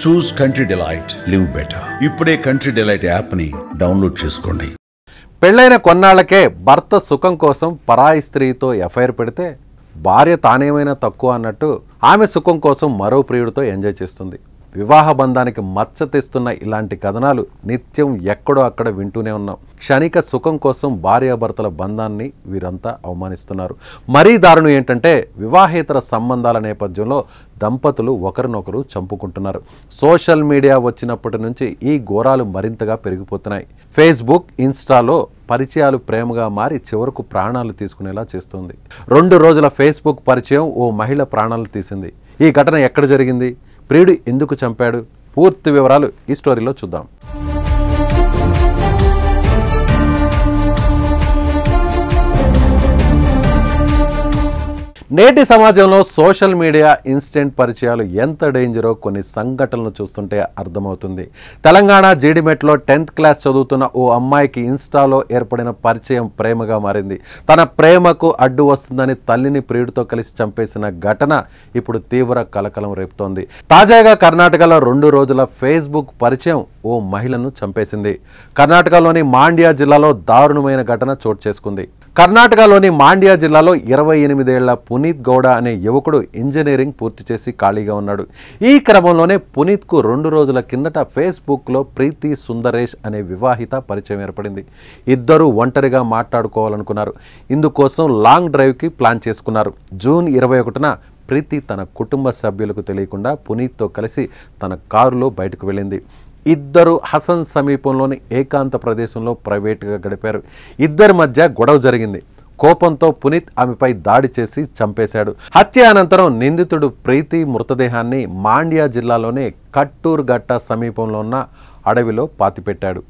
చూస్ country delight, live better. ఇప్పుడే country delight యాప్ని download చేసుకోండి. పెళ్లైన కొన్నాళ్లకే భర్త సుఖం కోసం పరాయి స్త్రీతో ఎఫ్ఐఆర్ పెడితే భార్య తానేమైనా తక్కువ అన్నట్టు ఆమె సుఖం కోసం మరో ప్రియుడితో ఎంజాయ్ చేస్తుంది. వివాహ బంధానికి మచ్చ తెస్తున్న ఇలాంటి కథనాలు నిత్యం ఎక్కడో అక్కడ వింటూనే ఉన్నాం. క్షణిక సుఖం కోసం భార్యాభర్తల బంధాన్ని వీరంతా అవమానిస్తున్నారు. మరీ దారుణం ఏంటంటే వివాహేతర సంబంధాల నేపథ్యంలో దంపతులు ఒకరినొకరు చంపుకుంటున్నారు. సోషల్ మీడియా వచ్చినప్పటి నుంచి ఈ ఘోరాలు మరింతగా పెరిగిపోతున్నాయి. ఫేస్బుక్, ఇన్స్టాలో పరిచయాలు ప్రేమగా మారి చివరకు ప్రాణాలు తీసుకునేలా చేస్తుంది. 2 రోజుల ఫేస్బుక్ పరిచయం ఓ మహిళ ప్రాణాలు తీసింది. ఈ ఘటన ఎక్కడ జరిగింది? ప్రియుడు ఎందుకు చంపాడు? పూర్తి వివరాలు ఈ స్టోరీలో చూద్దాం. నేటి సమాజంలో సోషల్ మీడియా, ఇన్స్టెంట్ పరిచయాలు ఎంత డేంజరో కొన్ని సంఘటనలు చూస్తుంటే అర్థమవుతుంది. తెలంగాణ జీడిమెట్లో 10th క్లాస్ చదువుతున్న ఓ అమ్మాయికి ఇన్స్టాలో ఏర్పడిన పరిచయం ప్రేమగా మారింది. తన ప్రేమకు అడ్డు వస్తుందని తల్లిని ప్రియుడితో కలిసి చంపేసిన ఘటన ఇప్పుడు తీవ్ర కలకలం రేపుతోంది. తాజాగా కర్ణాటకలో 2 రోజుల ఫేస్బుక్ పరిచయం ఓ మహిళను చంపేసింది. కర్ణాటకలోని మాండ్యా జిల్లాలో దారుణమైన ఘటన చోటు చేసుకుంది. కర్ణాటకలోని మాండ్యా జిల్లాలో 28 ఏళ్ల పునీత్ గౌడ అనే యువకుడు ఇంజనీరింగ్ పూర్తి చేసి ఖాళీగా ఉన్నాడు. ఈ క్రమంలోనే పునీత్కు 2 రోజుల కిందట ఫేస్బుక్లో ప్రీతి సుందరేష్ అనే వివాహిత పరిచయం ఏర్పడింది. ఇద్దరూ ఒంటరిగా మాట్లాడుకోవాలనుకున్నారు. ఇందుకోసం లాంగ్ డ్రైవ్కి ప్లాన్ చేసుకున్నారు. జూన్ 21న ప్రీతి తన కుటుంబ సభ్యులకు తెలియకుండా పునీత్తో కలిసి తన కారులో బయటకు వెళ్ళింది. ఇద్దరు హసన్ సమీపంలోని ఏకాంత ప్రదేశంలో ప్రైవేట్గా గడిపారు. ఇద్దరి మధ్య గొడవ జరిగింది. కోపంతో పునీత్ ఆమెపై దాడి చేసి చంపేశాడు. హత్య అనంతరం నిందితుడు ప్రీతి మృతదేహాన్ని మాండ్యా జిల్లాలోనే కట్టూర్ గట్ట సమీపంలో ఉన్న అడవిలో పాతిపెట్టాడు.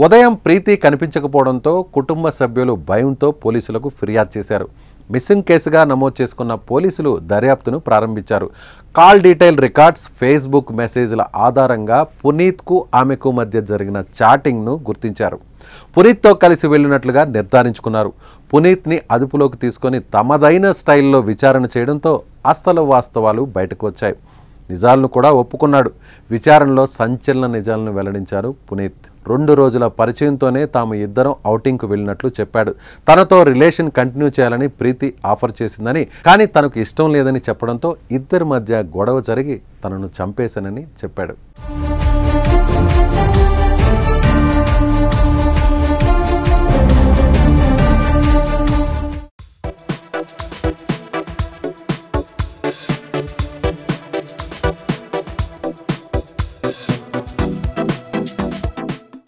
ఉదయం ప్రీతి కనిపించకపోవడంతో కుటుంబ సభ్యులు భయంతో పోలీసులకు ఫిర్యాదు చేశారు. మిస్సింగ్ కేసుగా నమోదు చేసుకున్న పోలీసులు దర్యాప్తును ప్రారంభించారు. కాల్ డీటెయిల్ రికార్డ్స్, ఫేస్బుక్ మెసేజ్ల ఆధారంగా పునీత్కు ఆమెకు మధ్య జరిగిన చాటింగ్ను గుర్తించారు. పునీత్తో కలిసి వెళ్ళినట్లుగా నిర్ధారించుకున్నారు. పునీత్ని అదుపులోకి తీసుకొని తమదైన స్టైల్లో విచారణ చేయడంతో అసలు వాస్తవాలు బయటకు వచ్చాయి. నిజాలను కూడా ఒప్పుకున్నాడు. విచారణలో సంచలన నిజాలను వెల్లడించారు పునీత్. 2 రోజుల పరిచయంతోనే తాము ఇద్దరం ఔటింగ్కు వెళ్ళినట్లు చెప్పాడు. తనతో రిలేషన్ కంటిన్యూ చేయాలని ప్రీతి ఆఫర్ చేసిందని, కానీ తనకు ఇష్టం లేదని చెప్పడంతో ఇద్దరి మధ్య గొడవ జరిగి తనను చంపేశానని చెప్పాడు.